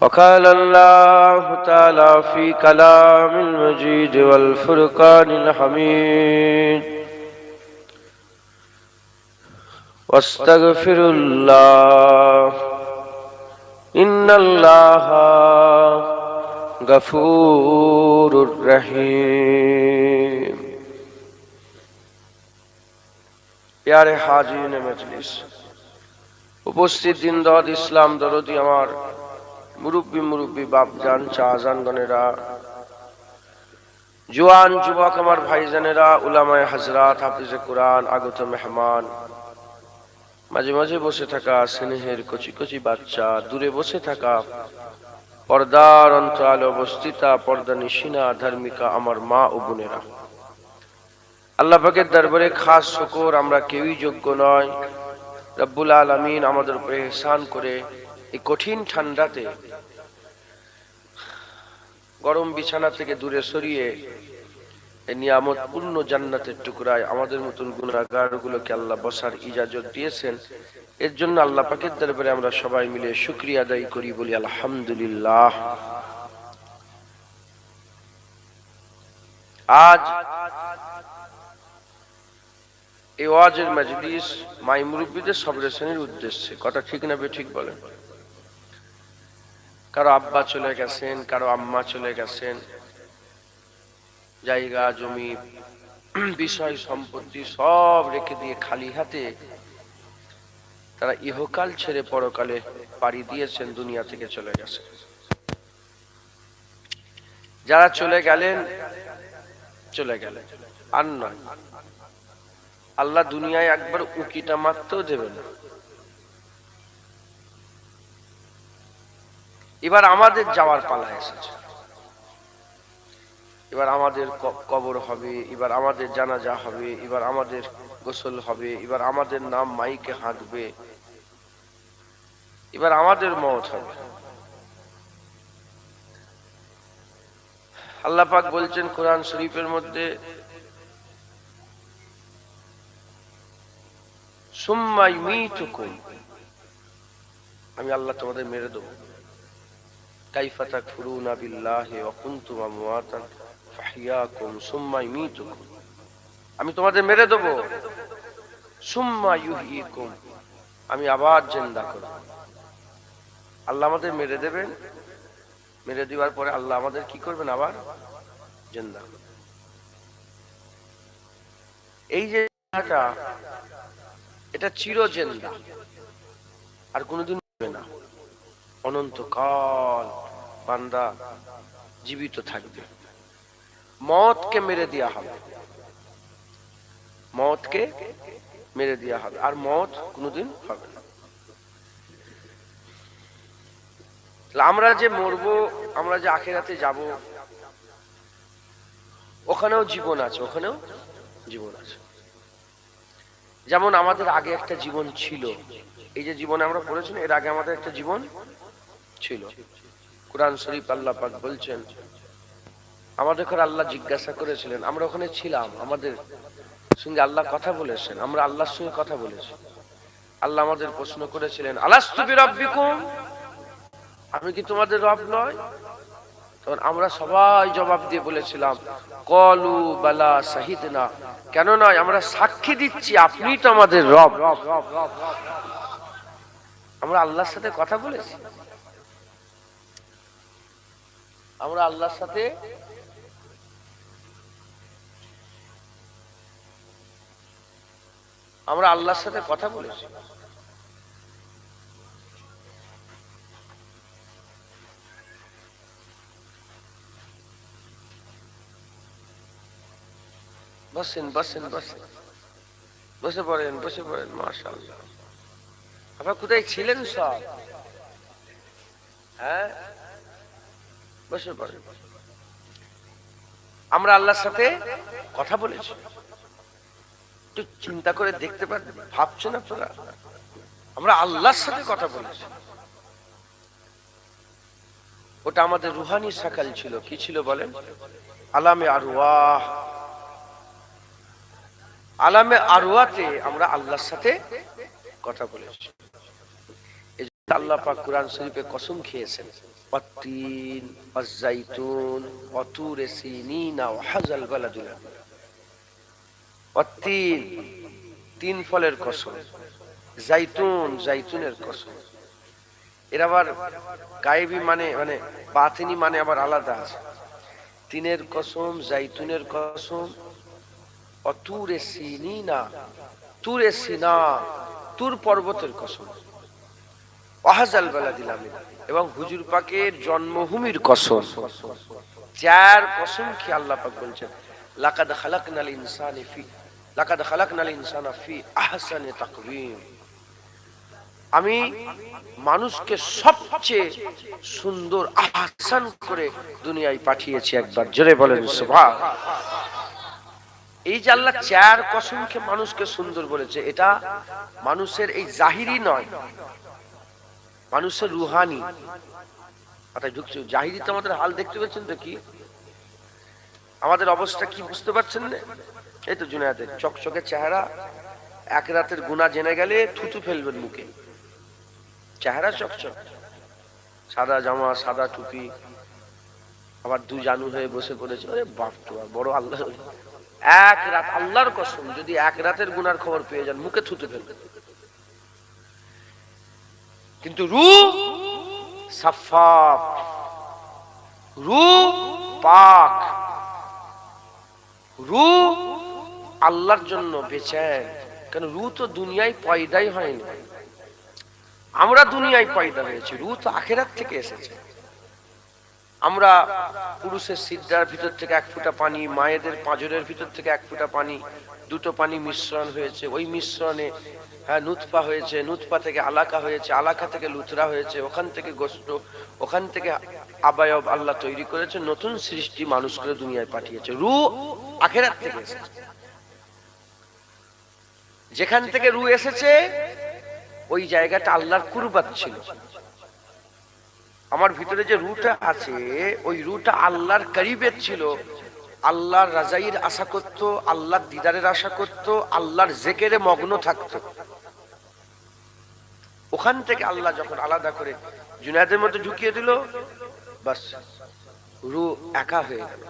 وقال الله تعالى في كلام المجيد والفرقان الحميد واستغفر الله إن الله غفور رحيم प्यारे हाजिरीन मजलिस उपस्थित दिनदार इस्लाम दरदी আমার মুরব্বী বাপজান চাচাজান গনেরা জওয়ান যুবক আমার ভাইজানেরা উলামায়ে হযরত হাফিজে কুরআন আগত মেহমান মাঝে মাঝে বসে থাকা স্নেহের কচি কচি বাচ্চা দূরে বসে থাকা পর্দার অন্তরালে অবস্থিতা পর্দানিশিনা ধার্মিকা আমার মা ও বোনেরা আল্লাহ পাকের দরবারে খাস শুকর আমরা কেউই যোগ্য নয় রব্বুল আলামিন আমাদের উপরে ইহসান করে এই কঠিন ঠান্ডাতে গরম বিছানা থেকে দূরে সরিয়ে এই নিয়ামতপূর্ণ জান্নাতের টুকরায় আমাদের মতন গুনাহগারগুলোকে আল্লাহ বসার ইজাজত দিয়েছেন এর জন্য আল্লাহ পাকের দরবারে আমরা সবাই মিলে শুকরিয়া আদায় করি বলি আলহামদুলিল্লাহ। আজ এই ওয়াজের মজলিস মাই মুরব্বীদের সবরে শ্রেণীর উদ্দেশ্যে, কথা ঠিক না বে ঠিক বলেন? কারো আব্বা চলে গেছেন, কারো আম্মা চলে গেছেন, জায়গা জমি বিষয় সম্পত্তি সব রেখে দিয়ে খালি হাতে তারা ইহকাল ছেড়ে পরকালে পাড়ি দিয়েছেন, দুনিয়া থেকে চলে গেছে। যারা চলে গেলেন চলে গেলেন, আর নয়, আল্লাহ দুনিয়ায় একবার উকিটা মারতেও দেবে না। এবার আমাদের যাওয়ার পালা এসেছে, এবার আমাদের কবর হবে, এবার আমাদের জানাজা হবে, এবার আমাদের গোসল হবে, এবার আমাদের নাম মাইকে হাঁকবে, এবার আমাদের মওত হবে। আল্লাহ পাক বলছেন কোরআন শরীফের মধ্যে, সুম্মা ইউমীতুকুম, আমি আল্লাহ তোমাদের মেরে দেব। কাইফা তাকফুরুনা বিল্লাহি ওয়া কুনতুম আমওয়াতান ফাহইয়াকুম সুম্মা ইউমীতুকুম, আমি তোমাদের মেরে দেব। সুম্মা ইউহয়িকুম, আমি আবার জিন্দা করব। আল্লাহ আমাদের মেরে দেবেন, মেরে দেওয়ার পরে আল্লাহ আমাদের কি করবেন? আবার জিন্দা করবেন। এই যে এটা চির জিন্দা, আর কোনোদিন হবে না। অনন্তকাল বান্দা জীবিত থাকবে। মওতকে মেরে দেয়া হবে, মওতকে মেরে দেয়া হবে, আর মওত কোনোদিন হবে না। আমরা যে মরবো, আমরা যে আখিরাতে যাব, ওখানেও জীবন আছে, ওখানেও জীবন আছে। যেমন আমাদের আগে একটা জীবন ছিল, এই যে জীবনে আমরা পড়েছি, এর আগে আমাদের একটা জীবন ছিল। কুরআন শরীফ আল্লাহ পাক বলছেন, আমাদের ঘরে আল্লাহ জিজ্ঞাসা করেছিলেন, আমরা ওখানে ছিলাম, আমাদের সঙ্গে আল্লাহ কথা বলেছেন, আমরা আল্লাহর সঙ্গে কথা বলেছি। আল্লাহ আমাদের প্রশ্ন করেছিলেন, আলাস্তু বিরাব্বিকুম, আমি কি তোমাদের রব নয়? তখন আমরা সবাই জবাব দিয়ে বলেছিলাম, ক্বালু বালা শাহিদনা, কেন নয়, আমরা সাক্ষী দিচ্ছি আপনিই তো আমাদের রব। আমরা আল্লাহর সাথে কথা বলেছি, আমরা আল্লাহর সাথে কথা বলেছি। বসেন বসেন বসেন, বসে পড়েন বসে পড়েন। মাশাআল্লাহ, আপনারা কোথায় ছিলেন সব? হ্যাঁ, বসে পড়েন। আমরা আল্লাহর সাথে কথা বলেছি, একটু চিন্তা করে দেখতে পারেন, ভাবছেন আপনারা? আমরা আল্লাহর সাথে কথা বলেছি। ওটা আমাদের রুহানি শাকাল ছিল। কি ছিল বলেন? আলামে আরওয়াহ। আলামে আরওয়াতে আমরা আল্লাহর সাথে কথা বলেছি। আল্লাহ পাক কুরআন শরীফে কসম খেয়েছেন, ওয়াত্তিন ওয়াজ্জাইতুন ওয়াতুর সিনিনা ওয়া হাযাল বালাদুল আমিন। ওয়াত্তিন, তিন ফলের কসম, জাইতুন, জাইতুনের কসম। এর আবার গায়েবী মানে মানে বাতিনি মানে আবার আলাদা আছে। তিনের কসম, জাইতুনের কসম, অতুরে সিনিনা, তুরে সিনা, তুর পর্বতের কসম, ওয়াহাজাল বালাদিল আমিন, এবং হুজুর পাকের জন্মভূমির কসম। চার কসম কি আল্লাহ পাক বলছেন, লাকাদ খালাকনাল ইনসানা ফি লাকাদ খালাকনাল ইনসানা ফি আহসানি তাকওয়িম। আমি মানুষকে সবচেয়ে সুন্দর আহসান করে দুনিয়ায় পাঠিয়েছি। একবার জোরে বলেন সুবহান। এই যে আল্লাহ চার কসমকে মানুষকে সুন্দর বলেছে, এটা মানুষের এই জাহিরি নয়, মানুষের রুহানি। মাথায় ঢুকছে, জাহিরি তো আমাদের হাল দেখতে পাচ্ছেন তো, কি আমাদের অবস্থা কি বুঝতে পারছেন না? এই তো জুনায়েদের চকচকে চেহারা, এক রাতের গুনাহ জেনে গেলে থুতু ফেলবেন মুখে, চেহারা চকচক, সাদা জামা, সাদা টুপি, আবার দু জানু হয়ে বসে পড়েছে। আরে বাপ তো বড় আল্লাহ। এক রাত, আল্লাহর কসম, যদি এক রাতের গুনার খবর পেয়ে যান মুখে থুতু ফেলবেন। কিন্তু রূহ সাফাফ, রূহ পাক, রূহ আল্লাহর জন্য বেচেন। কেন? রূহ তো দুনিয়ায় পয়দাই হয়নি, আমরা দুনিয়ায় পয়দা হয়েছি, রূহ তো আখিরাত থেকে এসেছে। আমরা পুরুষের সিদ্ধার ভিতর থেকে এক ফোঁটা পানি, মায়েদের পাঁজরের ভিতর থেকে এক ফোঁটা পানি, দুটো পানি মিশ্রণ হয়েছে, ওই মিশ্রণে নুতফা হয়েছে, নুতফা থেকে আলাকা হয়েছে, আলাকা থেকে লুতরা হয়েছে, ওখান থেকে গোস্ত, ওখান থেকে আবায়ব আল্লাহ তৈরি করেছে, নতুন সৃষ্টি মানুষ করে দুনিয়ায় পাঠিয়েছে। রূহ আখিরাত থেকে এসেছে। যেখান থেকে রূহ এসেছে ওই জায়গাটা আল্লাহর কুরবাত ছিল। আমার ভিতরে যে রূহটা আছে, ওই রূহটা আল্লাহর করিবের ছিল, আল্লাহর রাজাইর আশা করত, আল্লাহর দিদারের আশা করত, আল্লাহর জিকিরে মগ্ন থাকত। ওখান থেকে আল্লাহ যখন আলাদা করে জুনায়েদের মধ্যে ঢুকিয়ে দিল, বাস রূহ একা হয়ে গেল।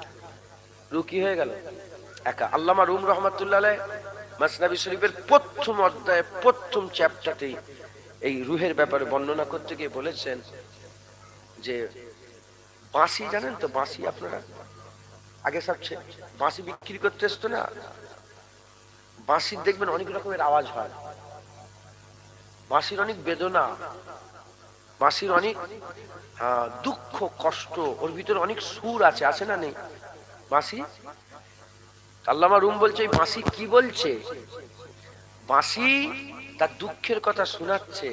রূহ কি হয়ে গেল? একা। আল্লামা রুম রহমাতুল্লাহ আলাইহ মাসনাবি শরীফের প্রথম অধ্যায়ে প্রথম চ্যাপ্টারতেই এই রূহের ব্যাপারে বর্ণনা করতে গিয়ে বলেছেন যে বাঁশি, জানেন তো বাঁশি আপনারা? আগে সব বাঁশি বিক্রি করতে আসতো না, বাঁশির দেখবেন অনেক রকমের আওয়াজ হয়, বাঁশির অনেক বেদনা, বাঁশির অনেক দুঃখ কষ্ট, ওর ভিতরে অনেক সুর আছে, আছে না নেই বাঁশি? আল্লামা রুম বলছে এই বাঁশি কি বলছে? বাঁশি তার দুঃখের কথা শোনাচ্ছে,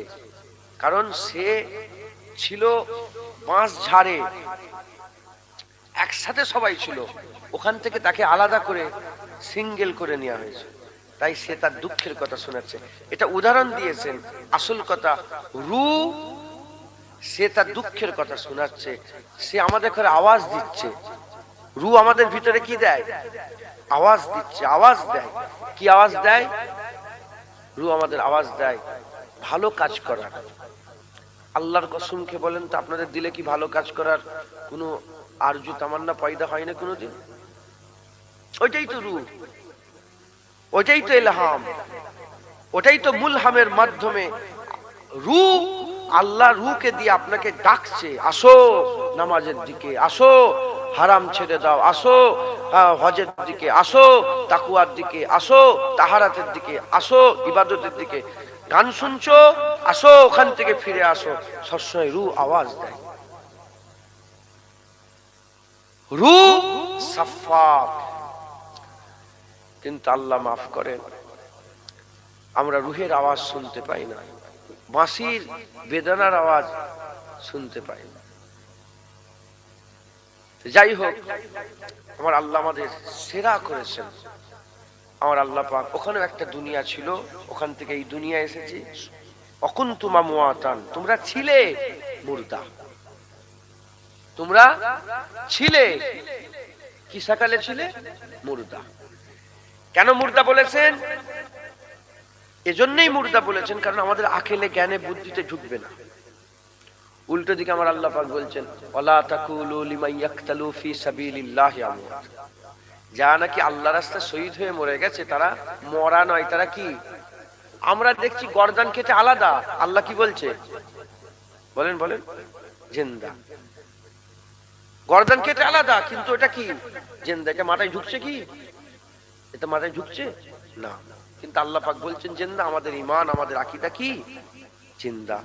কারণ সে ছিল বাঁশ ঝাড়ে, একসাথে সবাই ছিল, ওখান থেকে তাকে আলাদা করে সিঙ্গেল করে নেওয়া হয়েছে, তাই সে তার দুঃখের কথা শোনাচ্ছে। এটা উদাহরণ দিয়েছেন, আসল কথা রূহ সে তার দুঃখের কথা শোনাচ্ছে, সে আমাদের ঘরে আওয়াজ দিচ্ছে। রূহ আমাদের ভিতরে কি দেয়? আওয়াজ দিচ্ছে, আওয়াজ দেয়। কি আওয়াজ দেয়? রূহ আমাদের আওয়াজ দেয় ভালো কাজ করার। আল্লাহর কসম খেয়ে বলেন তো, আপনাদের দিলে কি ভালো কাজ করার কোনো আরজু তামান্না পয়দা হয় না কোনোদিন? ওইটাই তো রূহ, ওইটাই তো ইলহাম, ওটাই তো মুলহামের মাধ্যমে রূহ, আল্লাহ রূহকে দিয়ে আপনাকে ডাকছে, আসো নামাজের দিকে, আসো হারাম ছেড়ে দাও, আসো হজের দিকে, আসো তাকওয়ার দিকে, আসো তাহারাতের দিকে, আসো ইবাদতের দিকে। গান শুনছো, আসো ওখান থেকে ফিরে আসো। সবসময় রূহ আওয়াজ দেয়। রূহ সাফাফ। কিন্তু আল্লাহ মাফ করেন, আমরা রূহের আওয়াজ শুনতে পাই না, বাঁশির বেদনার আওয়াজ শুনতে পাই না। যাই হোক, আমার আল্লাহ আমাদের সেরা করেছেন। আমার আল্লাহ পাক, ওখানে একটা দুনিয়া ছিল, ওখান থেকে এই দুনিয়া এসেছি। অকুনতুমা মুআতান, তোমরা ছিলে মুর্দা, তোমরা ছিলে কি সকালে ছিলে? মুর্দা। কেন মুর্দা বলেছেন? এজন্যই মুর্দা বলেছেন কারণ আমাদের আকেলে জ্ঞানে বুদ্ধিতে ঢুকবে না। উল্টো দিকে আমার আল্লাহ পাক বলছেন ওয়ালা তাকুলু লিমান ইয়াকতালু ফি সাবিলিল্লাহি আমওয়াত, যারা নাকি আল্লাহ রাস্তায় শহীদ হয়ে মরে গেছে তারা মরা নয়, তারা কি? আমরা দেখছি গর্দান কেটে আলাদা, আল্লাহ কি বলছে বলেন বলেন? জিন্দা। গর্দান কেটে আলাদা, কিন্তু এটা কি? জিন্দা। এটা মাথায় ঢুকছে কি? এটা মাথায় ঢুকছে না, কিন্তু আল্লাহ পাক বলছেন জিন্দা। আমাদের ঈমান, আমাদের আকীদা কি? জিন্দা।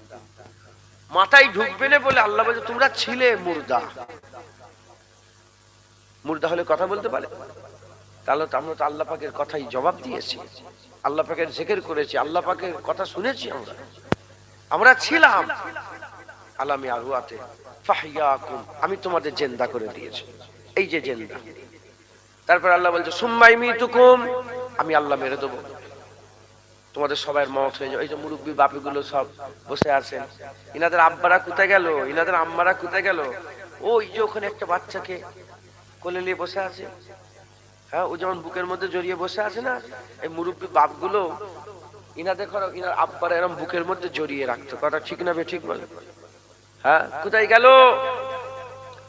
মাথায় ঢুকবে না বলে আল্লাহ বলছে তোমরা ছিলে মুর্দা। মুর্দা হলে কথা বলতে পারে? তাহলে তো আমরা তো আল্লাহ পাকের কথাই জবাব দিয়েছি, আল্লাহ পাকের জিকির করেছি, আল্লাহ পাকের কথা শুনেছি। আমরা ছিলাম আলামে আরওয়াতে ফাহইয়াকুম, আমি তোমাদের জিন্দা করে দিয়েছি। এই যে জিন্দা। তারপর আল্লাহ বলছে সুম্মা ইমিতুকুম, আমি আল্লাহ মেরে দেবো, তোমাদের সবার মওত হয়ে যাবে। এই যে মুরব্বী বাপিগুলো সব বসে আছেন, ইনাদের আব্বারা কোথায় গেল, ইনাদের আম্মারা কোথায় গেল? ওই যে ওখানে একটা বাচ্চাকে কোলে নিয়ে বসে আছে, হ্যাঁ, ও যেমন বুকের মধ্যে জড়িয়ে বসে আছে না, এই মুরব্বী বাপগুলো ইনাদের ঘর ইনার আব্বারা এরকম বুকের মধ্যে জড়িয়ে রাখতো। কথা ঠিক না ঠিক বলে? হ্যাঁ, কোথায় গেল?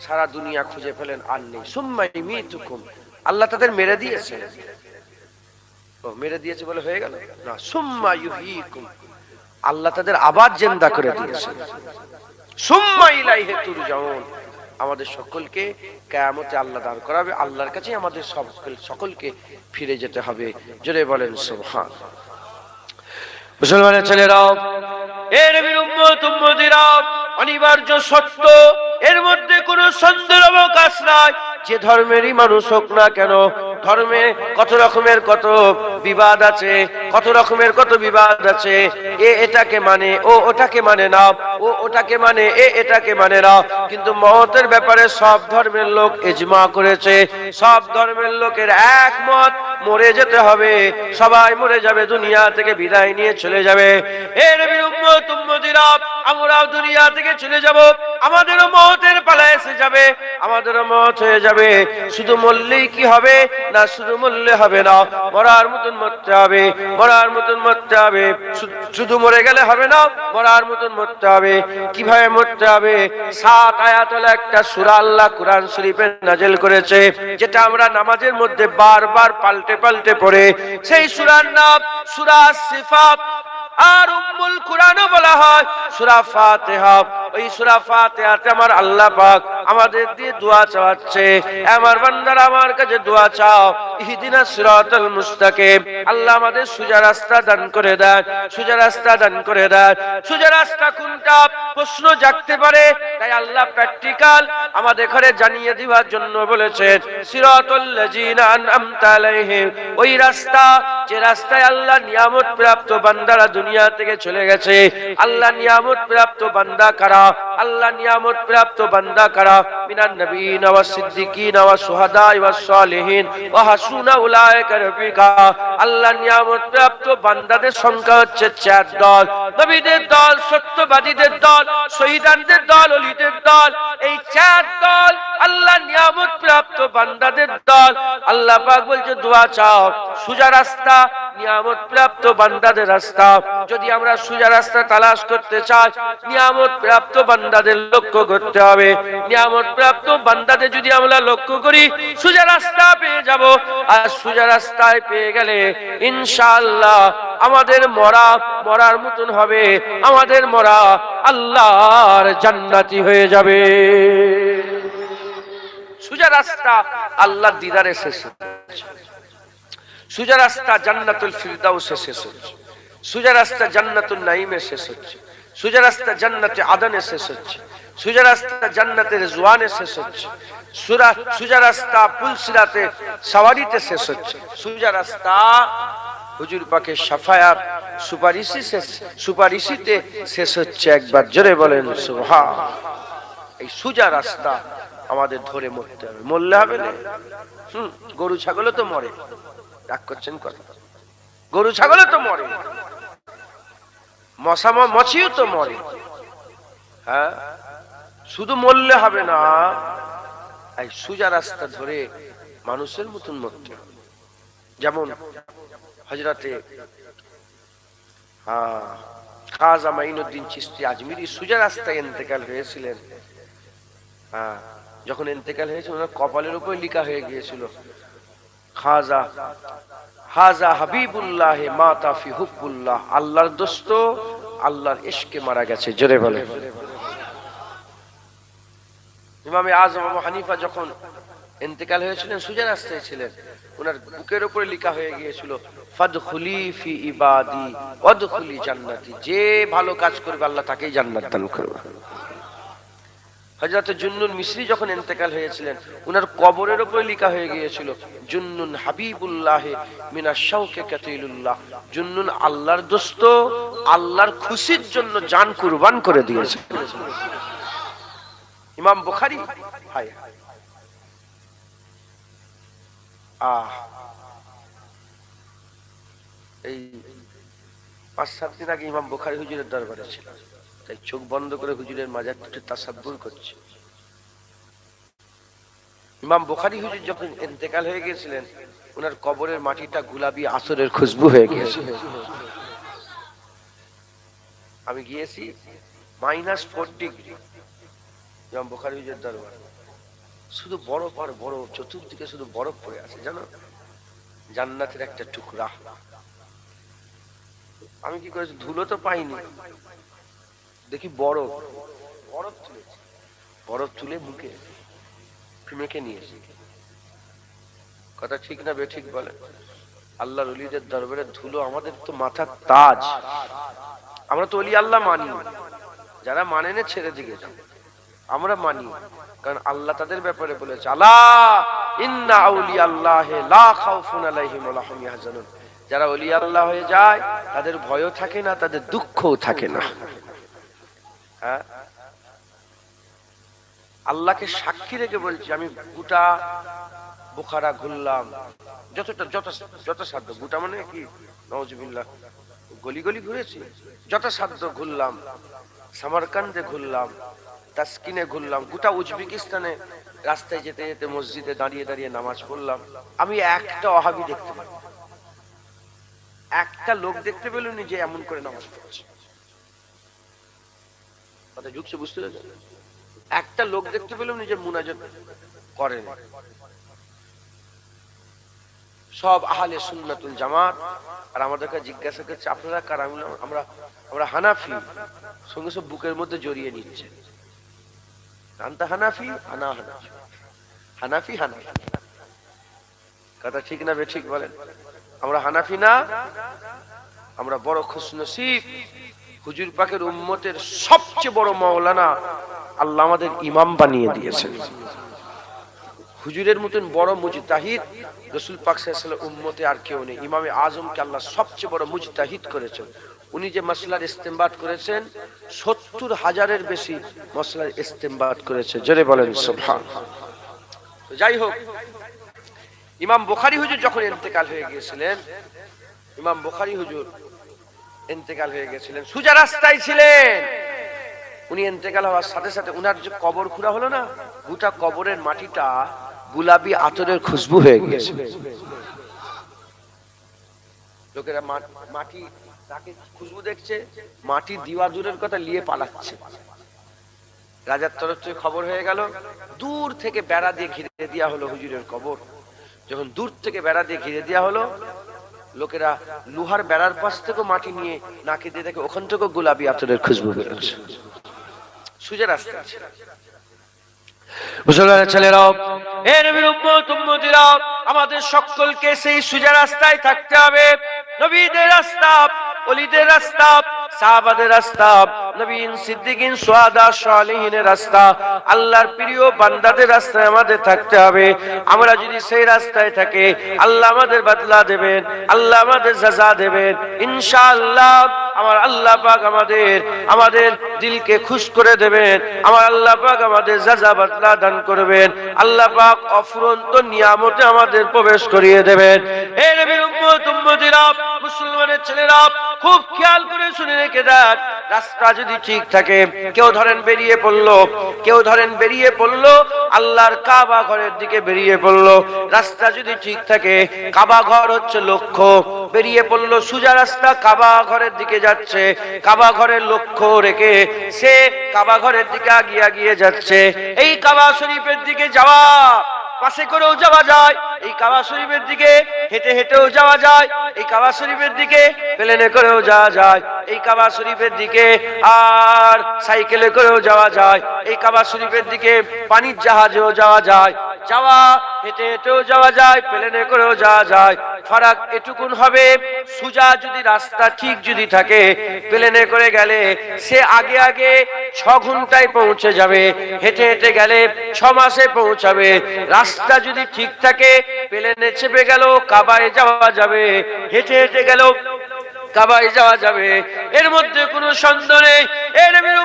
সারা দুনিয়া খুঁজে ফেলেন, আর নেই। সুম্মা ইমিতুকুম, আল্লাহ তাদের মেরে দিয়েছে। ও মেরে দিয়েছে বলে হয়ে গেল না, সুম্মা ইউহয়িকুম, আল্লাহ তাদের আবার জিন্দা করে দিয়েছে। সুম্মা ইলাইহি তুরজাউন, আমাদের সকলকে কিয়ামতে আল্লাহ দাঁড় করাবে, আল্লাহর কাছে আমাদের সকলকে ফিরে যেতে হবে। জোরে বলেন সুবহান। মুসলমানের ছেলেরাও, এ নবীর উম্মত উম্মতিরা, অনিবার্য সত্য, এর মধ্যে কোনো সন্দেহের অবকাশ নাই। যে ধর্মেরই মানুষ হোক না কেন, ধর্মে কত রকমের কত বিবাদ আছে, কত রকমের কত বিবাদ আছে। এ এটাকে মানে, ও ওটাকে মানে না, ও ওটাকে মানে, এ এটাকে মানে না। কিন্তু মওতের ব্যাপারে সব ধর্মের লোক ইজমা করেছে, সব ধর্মের লোকের একমত, মরে যেতে হবে, সবাই মরে যাবে, দুনিয়া থেকে বিদায় নিয়ে চলে যাবে। এ নবীর উম্মত উম্মতিরা, আমরাও দুনিয়া থেকে চলে যাব, আমাদেরও মওতের পালা এসে যাবে, আমাদেরও মওত হয়ে যাবে। শুধু মরলেই কি হবে? না, শুধু মরলে হবে না, মরার মতন মরতে হবে, মরার মতন মরতে হবে। শুধু মরে গেলে হবে না, মরার মতন মরতে হবে। কিভাবে মরতে হবে? 7 আয়াতওয়ালা একটা সূরা আল্লাহ কুরআন শরীফে নাযিল করেছে, যেটা আমরা নামাজের মধ্যে বারবার পাল্টে পাল্টে পড়ে। সেই সূরার নাম সূরা সিফাত, আর উম্মুল কুরআনও বলা হয় সূরা ফাতিহা। ওই সূরা ফাতিহাতে আমার আল্লাহ পাক আমাদের দিয়ে দোয়া চাওয়াচ্ছে, আমার বান্দারা আমার কাছে দোয়া চাও, ইহদিনাস সিরাতাল মুস্তাকিম, আল্লাহ আমাদের সোজা রাস্তা দান করে দেন, সোজা রাস্তা দান করে দেন। সোজা রাস্তা কোনটা প্রশ্ন জাগতে পারে, তাই আল্লাহ প্র্যাকটিক্যাল আমাদের ঘরে জানিয়ে দেওয়ার জন্য বলেছেন সিরাতাল লাযিনা আনআমতা আলাইহিম, ওই রাস্তা যে রাস্তায় আল্লাহ নিয়ামত প্রাপ্ত বান্দারা দুনিয়া থেকে চলে গেছে। আল্লাহ নিয়ামত প্রাপ্ত বান্দা কারা? আল্লাহ নিয়ামত প্রাপ্ত বান্দা কারা? মিনান নবিয়িনা ওয়াস সিদ্দিকিনা ওয়াস শুহাদা ওয়াস সালিহিন ওয়া হাসুনা উলাইকা রফিকা। আল্লাহ নিয়ামত প্রাপ্ত বান্দাদের সংখ্যা হচ্ছে 4 দল, নবীদের দল, সত্যবাদীদের দল, শহীদানদের দল, ওলিদের দল। এই 4 দল আল্লাহ নিয়ামত প্রাপ্ত বান্দাদের দল। আল্লাহ পাক বলছে দোয়া চাও, সোজা রাস্তা নিয়ামত প্রাপ্ত বান্দাদের রাস্তা। যদি আমরা সোজা রাস্তা তালাশ করতে চাই, নিয়ামত প্রাপ্ত বান্দাদের লক্ষ্য করতে হবে। নিয়ামত প্রাপ্ত বান্দাদের যদি আমরা লক্ষ্য করি, সোজা রাস্তা পেয়ে যাব। আর সোজা রাস্তায় পেয়ে গেলে ইনশাআল্লাহ আমাদের মরার মতন হবে, আমাদের মরা আল্লাহর জান্নাতি হয়ে যাবে। সোজা রাস্তা আল্লাহর দিদারে শেষ হচ্ছে, সোজা রাস্তা জান্নাতুল ফিরদাউসে শেষ হচ্ছে, সোজা রাস্তা জান্নাতুল নাঈমে শেষ হচ্ছে, সোজা রাস্তা জান্নাতে আদনে শেষ হচ্ছে, সোজা রাস্তা জান্নাতে রিজওয়ানে শেষ হচ্ছে, সোজা রাস্তা পুলসিরাতে সাওয়ারিতে শেষ হচ্ছে, সোজা রাস্তা হুজুর পাকের শাফায়াত সুপারিশিতে শেষ হচ্ছে। একবার জোরে বলেন সুবহান। এই সোজা রাস্তা আমাদের ধরে মরতে হবে, মরলে হবে না। গরু ছাগলও তো মরে, রাগ করছেন কথা? গরু ছাগলও তো মরে, মশা মাছিও তো মরে। হ্যাঁ, শুধু মরলে হবে না, এই সোজা রাস্তা ধরে মানুষের মতন মরতে হবে। যেমন হযরতে খাজা মাইনুদ্দিন চিশতি আজমিরি সোজা রাস্তায় ইন্তেকাল হয়েছিলেন। হ্যাঁ, যখন ইন্তেকাল হয়েছে ওনার কপালের উপর লেখা হয়ে গিয়েছিল খাজা হাজা হাবিবুল্লাহ মাতা ফি হুব্বুল্লাহ, আল্লাহর দোস্ত আল্লাহর ইশকে মারা গেছে। জোরে বলে। ইমামে আজম আবু হানিফা যখন ইন্তেকাল হয়েছিলেন সোজা রাস্তায় ছিলেন, ওনার বুকের উপরে লেখা হয়ে গিয়েছিল ফাদখুলি ফি ইবাদি ওয়াদখুলি জান্নাতি, যে ভালো কাজ করবে আল্লাহ তাকেই জান্নাত দান করবে। হযরত জুন্নুন মিসরি যখন ইন্তেকাল হয়েছিলেন ওনার কবরের উপরে লেখা হয়ে গিয়েছিল জুন্নুন হাবিবুল্লাহ মিনাশ শাওকে কাতিলুল্লাহ, জুন্নুন আল্লাহর দোস্ত, আল্লাহর খুশির জন্য জান কুরবান করে দিয়েছে। ইমাম বুখারী, হায় এই 5-7 দিন আগে ইমাম বুখারী হুজুরের দরবারে ছিল, তাই চোখ বন্ধ করে হুজুরের মাজারটা তাসাব্বুর করছি। ইমাম বুখারী হুজুর যখন ইন্তেকাল হয়ে গিয়েছিলেন ওনার কবরের মাটিটা গোলাপি আসরের খুশবু হয়ে গিয়েছিল। আমি গিয়েছি -4 ডিগ্রি ইমাম বুখারী হুজুরের দরবারে, শুধু বরফ আর বরফ, চতুর্দিকে শুধু বরফ পড়ে আছে, জানো, জান্নাতের একটা টুকরা। আমি কি করেছি, ধুলো তো পাইনি, দেখি বরফ বরফ তুলেছি, বরফ তুলে মুখে মেখে নিয়েছি। কথা ঠিক না বেঠিক বলে? আল্লাহর ওলিদের দরবারে ধুলো আমাদের তো মাথার তাজ। আমরা তো ওলি আল্লাহ মানি, যারা মানে না ছেড়ে দিকে যাও, আমরা মানি, কারণ আল্লাহ তাদের ব্যাপারে বলেছে আলা ইন্না আউলিয়া আল্লাহি লা খাউফুন আলাইহিম ওয়া লা হুম ইয়াহজানুন, যারা ওলি আল্লাহ হয়ে যায় তাদের ভয়ও থাকে না, তাদের দুঃখও থাকে না। হ্যাঁ, আল্লাহকে সাক্ষী রেখে বলছি, আমি গোটা বুখারা ঘুরলাম, যত সাধ্য, গোটা মানে কি নাউজুবিল্লাহ, গলি গলি ঘুরেছি, যত সাধ্য ঘুরলাম, সামারকান্দে ঘুরলাম, তাসকিনে ঘুরলাম, গোটা উজবেকিস্তানে রাস্তায় যেতে যেতে মসজিদে দাঁড়িয়ে দাঁড়িয়ে নামাজ পড়লাম। আমি একটা ওয়াহাবি দেখতে পাই, একটা লোক দেখতে পেলুনি যে এমন করে নামাজ পড়ছে। কথা ঢুকছে, বুঝতে পেরেছেন? একটা লোক দেখতে পেলাম নিজের মুনাজাত করেন। সব আহলে সুন্নাতুল জামাত। আর আমাদেরকে জিজ্ঞাসা করছে আপনারা কারা? আমরা হানাফি। সঙ্গে সব বুকের মধ্যে জড়িয়ে নিচ্ছে, আনতা হানাফি, আনা হানাফি, হানাফি হানাফি। কথা ঠিক না বেঠিক বলেন? আমরা হানাফি না, আমরা বড় খুশনসিব, হুজুর পাকের উম্মতের সবচেয়ে বড় মাওলানা আল্লাহ আমাদের ইমাম বানিয়ে দিয়েছেন। হুজুরের মতন বড় মুজতাহিদ রাসূল পাক সাল্লাল্লাহু আলাইহি ওয়াসাল্লাম উম্মতে আর কেউ নেই। ইমামে আজমকে আল্লাহ সবচেয়ে বড় মুজতাহিদ করেছেন। উনি যে মাসলার ইস্তেমবাত করেছেন 70,000-এর বেশি মাসলার ইস্তেমবাত করেছে। জোরে বলেন সুবহানাল্লাহ। তো যাই হোক, ইমাম বুখারী হুজুর যখন ইন্তেকাল হয়ে গিয়েছিলেন, ইমাম বুখারী হুজুর ইন্তেকাল হয়ে গিয়েছিলেন, সোজা রাস্তায় ছিলেন। উনি ইন্তেকাল হওয়ার সাথে সাথে উনার যে কবর খুঁড়া হলো না, গোটা কবরের মাটিটা গোলাপি আতরের খুশবু হয়ে গিয়েছে। লোকেরা মাটি তাকে খুশবু দেখছে, মাটি দিওয়া দূরের কথা নিয়ে পালাচ্ছে। রাজার তরফ থেকে খবর হয়ে গেল, দূর থেকে বেড়া দিয়ে ঘিরে দেওয়া হলো হুজুরের কবর। যখন দূর থেকে বেড়া দিয়ে ঘিরে দেওয়া হলো, লোকেরা লোহার বেড়ার পাশ থেকে মাটি নিয়ে নাকে দিয়ে দেখে ওখান থেকে গোলাপি আতরের খুশবু বেরোচ্ছে। সোজা রাস্তা। মুসলমানের ছেলেরাও, হে নবীর উম্মত উম্মতিরা, আমাদের সকলকে সেই সোজা রাস্তায় থাকতে হবে। নবীদের রাস্তা, ওলিদের রাস্তা, সাহাবাদের রাস্তা, নবীন, সিদ্দিকিন, শুহাদা, সালেহিনের রাস্তা, আল্লাহর প্রিয় বান্দাদের রাস্তায় আমাদের থাকতে হবে। আমরা যদি সেই রাস্তায় থাকি, আল্লাহ আমাদের বদলা দেবেন, আল্লাহ আমাদের সাজা দেবেন ইনশাআল্লাহ। আমার আল্লাহ পাক আমাদের দিলকে খুশ করে দেবেন। আমার আল্লাহ পাক আমাদের সাজা বদলা দান করবেন। আল্লাহ পাক অফুরন্ত নিয়ামতে আমাদের প্রবেশ করিয়ে দেবেন। হে নবীর উম্মত উম্মতিরা, মুসলমানের ছেলেরা, খুব খেয়াল করে শুনে রেখে দেন, রাস্তা যদি ঠিক থাকে, কেউ ধরেন বেরিয়ে পড়লো আল্লাহর কাবা ঘরের দিকে বেরিয়ে পড়লো, রাস্তা যদি ঠিক থাকে, কাবা ঘর হচ্ছে লক্ষ্য, বেরিয়ে পড়লো সোজা রাস্তা কাবা ঘরের দিকে যাচ্ছে, কাবা ঘরের লক্ষ্য রেখে সে কাবা ঘরের দিকে আগিয়ে যাচ্ছে। এই কাবা শরীফের দিকে যাওয়া পাশে করেও যাওয়া যায়, এই কাবা শরীফের দিকে হেঁটেও যাওয়া যায়, এই কাবা শরীফের দিকে প্লেনে করেও যাওয়া যায়, এই কাবা শরীফের দিকে আর সাইকেলে করেও যাওয়া যায়, এই কাবা শরীফের দিকে পানির জাহাজেও যাওয়া যায়, হেঁটেও যাওয়া যায়, প্লেনে করেও যাওয়া যায়। ফারাক এটুকুন হবে, সোজা যদি রাস্তা ঠিক যদি থাকে, প্লেনে করে গেলে সে আগে 6 ঘন্টায় পৌঁছে যাবে, হেঁটে গেলে 6 মাসে পৌঁছাবে। রাস্তা যদি ঠিক থাকে, প্লেনে চেপে গেল কাবায় যাওয়া যাবে, হেঁটে গেল কাবায় যাওয়া যাবে, এর মধ্যে কোনো সন্দেহ নেই। এ নবীর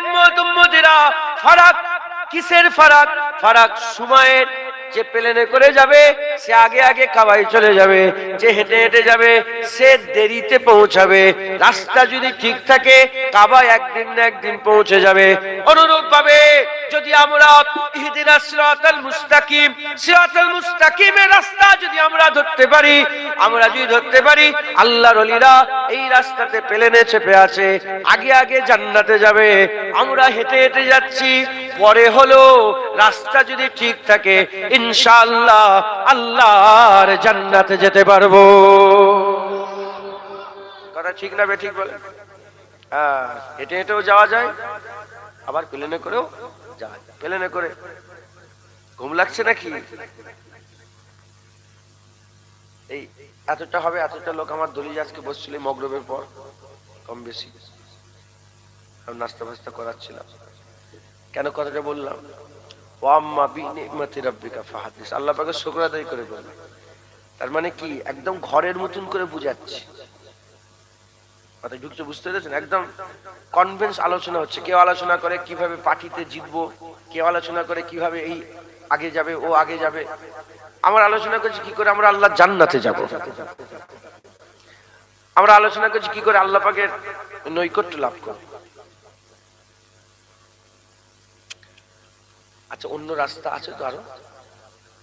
উম্মতিরা, ফারাক কিসের ফারাক? ফারাক সময়ের। যে প্লেনে করে যাবে সে আগে কাবায় চলে যাবে, যে হেঁটে যাবে সে দেরিতে পৌঁছাবে। রাস্তা যদি ঠিক থাকে, কাবায় একদিন না একদিন পৌঁছে যাবে। অনুরূপ ভাবে যদি আমরা ইহদিনাস সিরাতাল মুস্তাকিমের রাস্তা যদি আমরা ধরতে পারি, আল্লাহর ওলিরা এই রাস্তাতে প্লেনে চেপে আছে, আগে জান্নাতে যাবে, আমরা হেঁটে যাচ্ছি, পরে হলো রাস্তা যদি ঠিক থাকে ইনশাআল্লাহ আল্লাহর জান্নাতে যেতে পারবো। কথা ঠিক না বেঠিক বলেন? হেঁটেও যাওয়া যায়, আবার প্লেনে করেও যাওয়া যায়। প্লেনে করে ঘুম লাগছে নাকি? এই এতটা লোক আমার দলিল আজকে বসছিল মগরবের পর, কম বেশি নাস্তা ফাস্তা করাচ্ছিলাম। কেন কথাটা বললাম? আল্লাহ পাকের শুকর আদায় করে বললাম। তার মানে কি, একদম ঘরের মতন করে বুঝাচ্ছি, ঢুকছে, বুঝতে পেরেছেন? একদম কনভেন্স আলোচনা হচ্ছে। কেউ আলোচনা করে কিভাবে পার্টিতে জিতবো, কেউ আলোচনা করে কিভাবে এই আগে যাবে, ও আগে যাবে। আমরা আলোচনা করছি কি করে আমরা আল্লাহ জান্নাতে যাব, আমরা আলোচনা করছি কি করে আল্লাহ পাকের নৈকট্য লাভ করব। আচ্ছা, অন্য রাস্তা আছে তো আরো?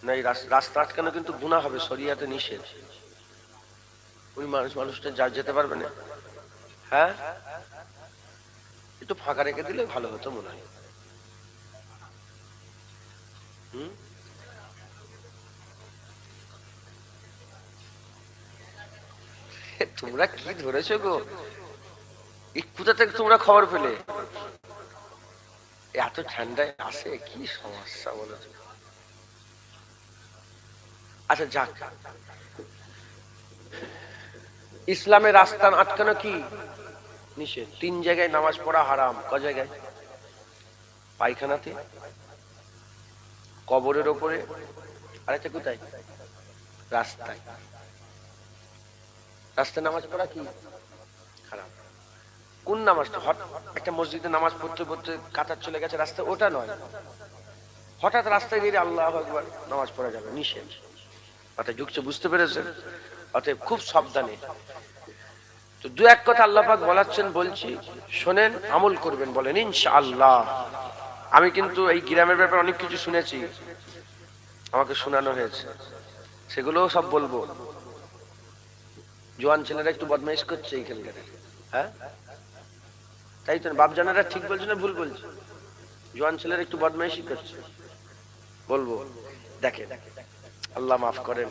না, এই রাস্তা আটকানো কিন্তু গুনাহ হবে, শরিয়াতে নিষেধ। ওই মানুষটা যেতে পারবে না। হ্যাঁ, একটু ফাঁকা রেখে দিলে ভালো হতো মনে হয়। তোমরা কি ধরেছো গো? কোথা থেকে তোমরা খবর পেলে? এত ঠান্ডায় আসে, কি সমস্যা বলো? আচ্ছা যাক, ইসলামের রাস্তা আটকানো কি নিষেধ। 3 জায়গায় নামাজ পড়া হারাম। ক জায়গায়? পায়খানাতে, কবরের ওপরে, আর একটা কোথায়? রাস্তায়। রাস্তায় নামাজ পড়া কি হারাম। কোন নামাজটা? একটা মসজিদে নামাজ পড়তে কাতার চলে গেছে রাস্তায়, ওটা নয়। হঠাৎ রাস্তায় গিয়ে আল্লাহু আকবার নামাজ পড়া যাবে, নিষেধ। অতএব ঢুকছে, বুঝতে পেরেছেন? অতএব খুব সাবধানে। তো 2-1 কথা আল্লাহ পাক বলাচ্ছেন, বলছি শোনেন, আমল করবেন, বলেন ইনশাআল্লাহ। আমি কিন্তু এই গ্রামের ব্যাপারে অনেক কিছু শুনেছি, আমাকে শোনানো হয়েছে, সেগুলোও সব বলবো। জোয়ান ছেলেরা একটু বদমাইশ করছে এইখানকার। হ্যাঁ, তাই তো? বাপজানেরা ঠিক বলছে না ভুল বলছে? জোয়ান ছেলেরা একটু বদমাইশি করছে, বলবো। দেখেন, আল্লাহ মাফ করেন,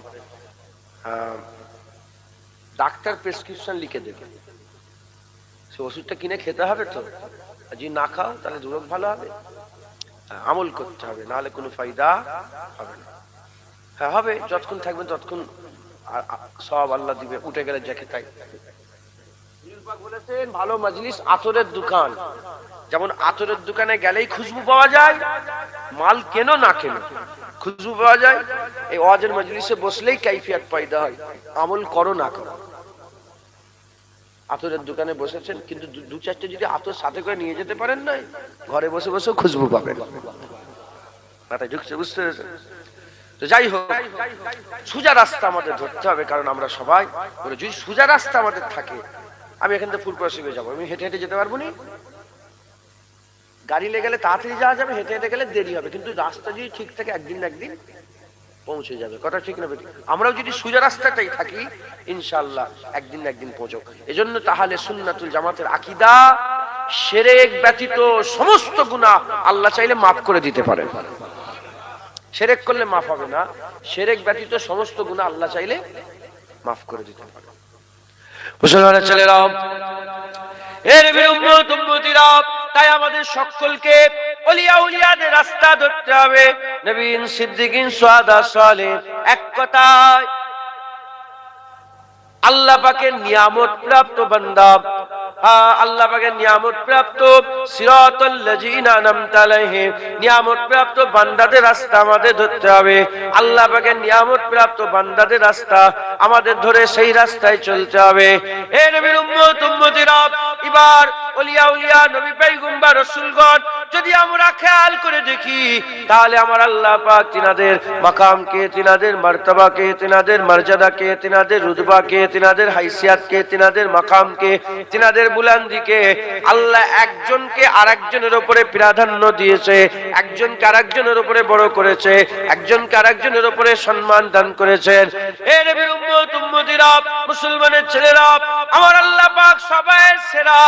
ডাক্তার প্রেসক্রিপশন লিখে দেবে, সে ওষুধটা কিনে খেতে হবে। তো যদি না খাও তাহলে রোগ ভালো হবে? আমল করতে হবে, নাহলে কোনো ফায়দা হবে না। হ্যাঁ হবে, যতক্ষণ থাকবেন ততক্ষণ সব আল্লাহ দিবে, উঠে গেলে যাকে তাই। বলেছেন ভালো মজলিস আতরের দোকান, যেমন আতরের দোকানে গেলেই খুশবু পাওয়া যায়, মাল কেন না কেন খুশবু পাওয়া যায়, এই ওয়াজের মজলিসে বসলেই কাইফিয়াত পয়দা হয়। আমল করো না করো, আতরের দোকানে বসেছেন, কিন্তু 2-4টে যদি আতর সাথে করে নিয়ে যেতে পারেন না, ঘরে বসে বসেও খুশবু পাবেন। মাথায় ঢুকছে, বুঝতে পেরেছেন? তো যাই হোক, সোজা রাস্তা আমাদের ধরতে হবে, কারণ আমরা সবাই যদি সোজা রাস্তা আমাদের থাকে, আমি এখান থেকে ফুলপুরা শিবে যাবো, আমি হেঁটে হেঁটে যেতে পারবো না? গাড়ি লেগে গেলে তাড়াতাড়ি যাওয়া যাবে, হেঁটে হেঁটে গেলে দেরি হবে, কিন্তু রাস্তা যদি ঠিক থাকে একদিন না একদিন পৌঁছে যাবে। কথা ঠিক না? আমরাও যদি সোজা রাস্তাটাই থাকি ইনশাআল্লাহ একদিন না একদিন পৌঁছাবো। এজন্য তাহলে সুন্নাতুল জামাতের আকীদা, শিরক ব্যতীত সমস্ত গুনাহ আল্লাহ চাইলে মাফ করে দিতে পারেন। শিরক করলে মাফ হবে না, শিরক ব্যতীত সমস্ত গুনাহ আল্লাহ চাইলে মাফ করে দিতে পারেন। মুসলমানের ছেলেরা, এর উম্মত উম্মতিরা, তাই আমাদের সকলকে ওলিয়া উলিয়াদের রাস্তা ধরতে হবে। নবীন, সিদ্দিকিন, শুহাদা, সালেহ, এক কথায় আল্লাহ পাকের নিয়ামত প্রাপ্ত বান্দা, আল্লাহ পাকের নিয়ামত প্রাপ্ত সিরাতাল লাযিনা আনআমতা আলাইহিম, নিয়ামত প্রাপ্ত বান্দাদের রাস্তা আমাদের ধরতে হবে। আল্লাহ পাকের নিয়ামত প্রাপ্ত বান্দাদের রাস্তা আমাদের ধরে সেই রাস্তায় চলতে হবে। হে নবীর উম্মত উম্মতিরা, এবার ওলিয়া উলিয়া, নবী পয়গম্বর, রাসূলগণ যদি আমরা খেয়াল করে দেখি, তাহলে আমার আল্লাহ পাক তিনাদের মাকামকে, তিনাদের মার্তবাকে, তিনাদের মর্যাদাকে, তিনাদের রুতবাকে, তিনাদের হাইসিয়াতকে, তিনাদের মাকামকে, তিনাদের বুলন্দিকে আল্লাহ একজনকে আরেকজনের উপরে প্রাধান্য দিয়েছে, একজনকে আরেকজনের উপরে বড় করেছে, একজনকে আরেকজনের উপরে সম্মান দান করেছেন। হে নবীর উম্মত উম্মতিরা, মুসলমানের ছেলেরা, আমার আল্লাহ পাক সবার সেরা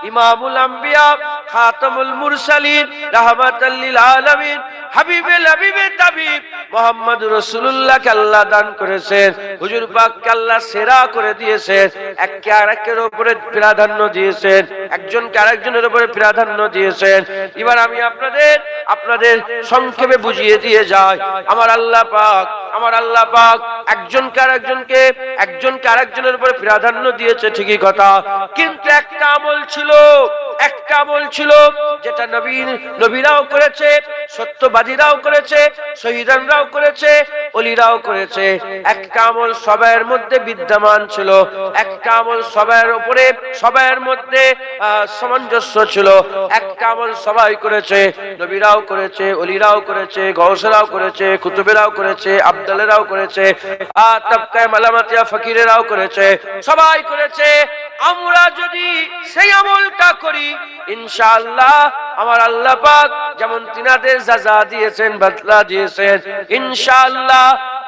ইমামুল আম্বিয়া, খাতামুল মুরসালিন, রাহমাতাল লিল আলামিন, হাবিবুল হাবিবে তাবিব মুহাম্মদুর রাসূলুল্লাহকে আল্লাহ দান করেছেন। হুজুর পাককে আল্লাহ সেরা করে দিয়েছেন, একে আরেকের উপরে প্রাধান্য দিয়েছেন, একজনকে আরেকজনের উপরে প্রাধান্য দিয়েছেন। এবার আমি আপনাদের সংক্ষেপে বুঝিয়ে দিয়ে যাই। আমার আল্লাহ পাক একজনকে আরেকজনের উপরে প্রাধান্য দিয়েছে, ঠিকই কথা, কিন্তু একটা আমল ছিল যেটা নবীরাও করেছে, সত্যবাদীরাও করেছে, শহীদানরাও করেছে, ওলিরাও করেছে। একটা আমল সবার মধ্যে বিদ্যমান ছিল, একটা আমল সবার মধ্যে সামঞ্জস্য ছিল, একটা আমল সবাই করেছে, নবীরাও করেছে, ওলিরাও করেছে, গৌসেরাও করেছে, কুতুবেরাও করেছে, আব্দালেরাও করেছে, তাবকায়ে মালামাতিয়া ফকিরেরাও করেছে, সবাই করেছে। আমরা যদি সেই আমলটা করি ইনশাআল্লাহ আমার আল্লাহ পাক যেমন তিনাদের সাজা দিয়েছেন, বদলা দিয়েছেন, ইনশাআল্লাহ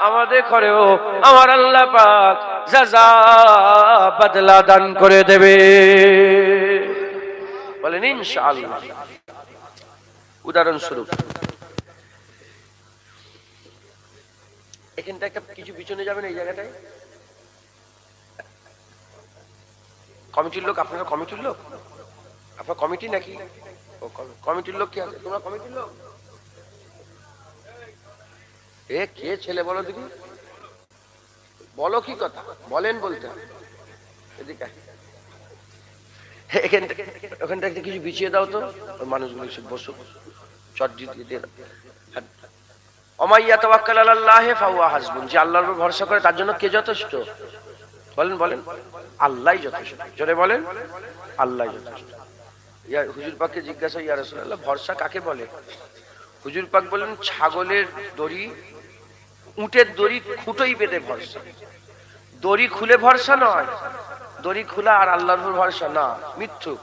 আমাদের ঘরেও আমার আল্লাহ পাক সাজা বদলা দান করে দেবে। বলেন ইনশাআল্লাহ। উদাহরণস্বরূপ এখানটা একটা কিছু পিছনে যাবেন, এই জায়গাটায় কমিটির লোক, আপনারা কমিটির লোক, আপনার কমিটি নাকি? কমিটির লোক কি আছে? তোমরা কমিটির লোক? কে ছেলে বলো দেখি, বলো কি কথা, বলেন, বলতে হবে। এদিকে ওখানটা একটা কিছু বিছিয়ে দাও তো, মানুষগুলো বসো, চট দিয়ে দাও। ওমাইয়া তাওয়াক্কাল আলাল্লাহি ফাহুয়া হাসবুন, যে আল্লাহর উপর ভরসা করে তার জন্য কে যথেষ্ট? বলেন আল্লাহই যথেষ্ট। জোরে বলেন আল্লাহই যথেষ্ট। হুজুর পাককে জিজ্ঞাসা, ইয়া রাসূলুল্লাহ ভরসা কাকে বলে? হুজুর পাক বলেন ছাগলের দড়ি, উটের দড়ি খুঁটোই বেঁধে ভরসা, দড়ি খুলে ভরসা নয়, দড়ি খোলা আর আল্লাহর উপর ভরসা না, মিথ্যু।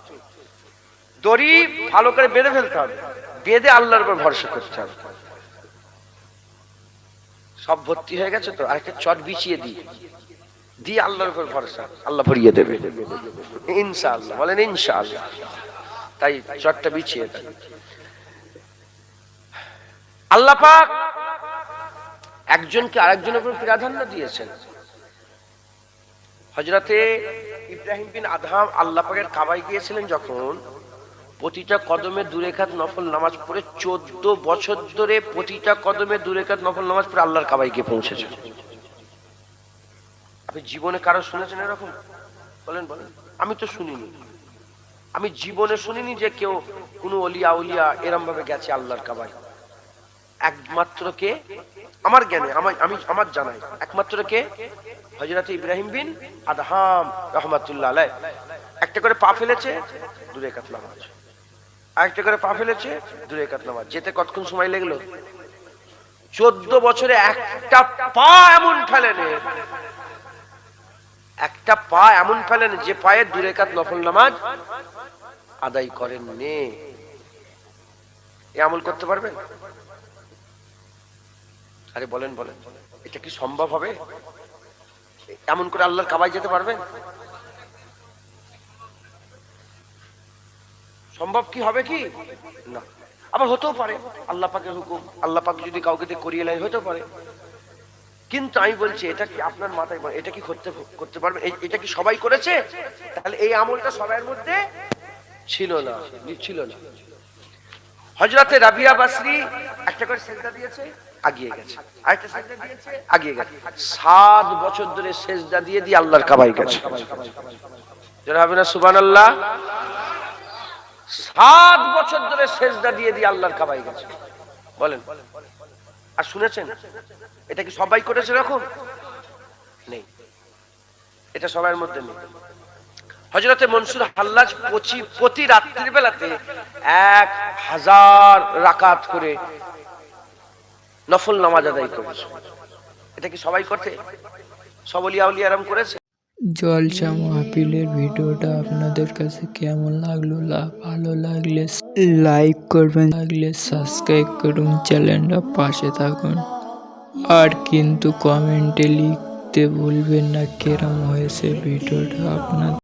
দড়ি ভালো করে বেঁধে ফেলতে হবে, বেঁধে আল্লাহর উপর ভরসা করতে হবে। সব ভর্তি হয়ে গেছে তো, আরেকটা চট বিছিয়ে দি আল্লাহর উপর ভরসা, আল্লাহ ভরিয়ে দেবে ইনশাআল্লাহ। বলেন ইনশাআল্লাহ। তাই চটটা বিছিয়ে দেন। আল্লাহ পাক একজনকে আরেকজনের উপর প্রাধান্য দিয়েছেন। হযরতে ইব্রাহিম বিন আদহাম আল্লাহ পাকের কাবায় গিয়েছিলেন যখন, প্রতিটা কদমে 2 রাকাত নফল নামাজ পড়ে 14 বছর ধরে প্রতিটা কদমে 2 রাকাত নফল নামাজ পড়ে আল্লাহর কাবায় গিয়ে পৌঁছেছেন। আপনি জীবনে কারো শুনেছেন এরকম? বলেন। আমি তো শুনিনি, আমি জীবনে শুনিনি যে কেউ কোনো ওলিয়া উলিয়া এরম ভাবে গেছে আল্লাহর কাবায়। একমাত্র কে আমার জ্ঞানে, আমার জানাই একমাত্র কে? হযরত ইব্রাহিম বিন আদহাম রাহমাতুল্লাহ আলাইহি। একটা করে পা ফেলেছে 2 রাকাত নামাজ, আরেকটা করে পা ফেলেছে 2 রাকাত নামাজ। যেতে কতক্ষণ সময় লাগলো? 14 বছরে একটা পা এমন ফেলেনি, একটা পা এমন ফেলেন যে পায়ে 2 রাকাত নফল নামাজ আদায় করেন নে। এই আমল করতে পারবেন? আরে বলেন বলেন, এটা কি সম্ভব হবে? এমন করে আল্লাহর কাবায় যেতে পারবেন? সম্ভব কি হবে কি না? আবার হতেও পারে আল্লাহ পাকের হুকুম, আল্লাহ পাক যদি কাউকে দিয়ে করিয়ে নেয় হতেও পারে। কিন্তু আমি বলছি এটা কি আপনার মাথায়, এটা কি করতে পারবে? এটা কি সবাই করেছে? তাহলে এই আমলটা সবার মধ্যে ছিল না, ছিল না। হযরতে রাবিয়া বাসরি একটা করে সিজদা দিয়েছে, আগিয়ে গেছে, আরেকটা সিজদা দিয়েছে, আগিয়ে গেছে। 7 বছর ধরে সিজদা দিয়ে দিয়ে আল্লাহর কাবায় গেছে। যারা হবে না সুবহানাল্লাহ। 7 বছর ধরে সিজদা দিয়ে দিয়ে আল্লাহর কাবায় গেছে। বলেন, আর শুনেছেন এটা কি সবাই করেছে? এরকম নেই, এটা সবার মধ্যে নেই। হযরতে মনসুর হাল্লাজ প্রতি রাত্রির বেলাতে 1000 রাকাত করে নফল নামাজ আদায় করেছে। এটা কি সবাই করতে? সব ওলিয়া আউলিয়ারাম করেছে? জলসা মাহফিলের ভিডিওটা আপনাদের কাছে কেমন লাগলো? ভালো লাগলে লাইক করবেন, লাগলে সাবস্ক্রাইব করুন, চ্যানেলটা পাশে থাকুন। আর কিন্তু কমেন্টে লিখতে ভুলবেন না কেরম হয়েছে ভিডিওটা আপনার।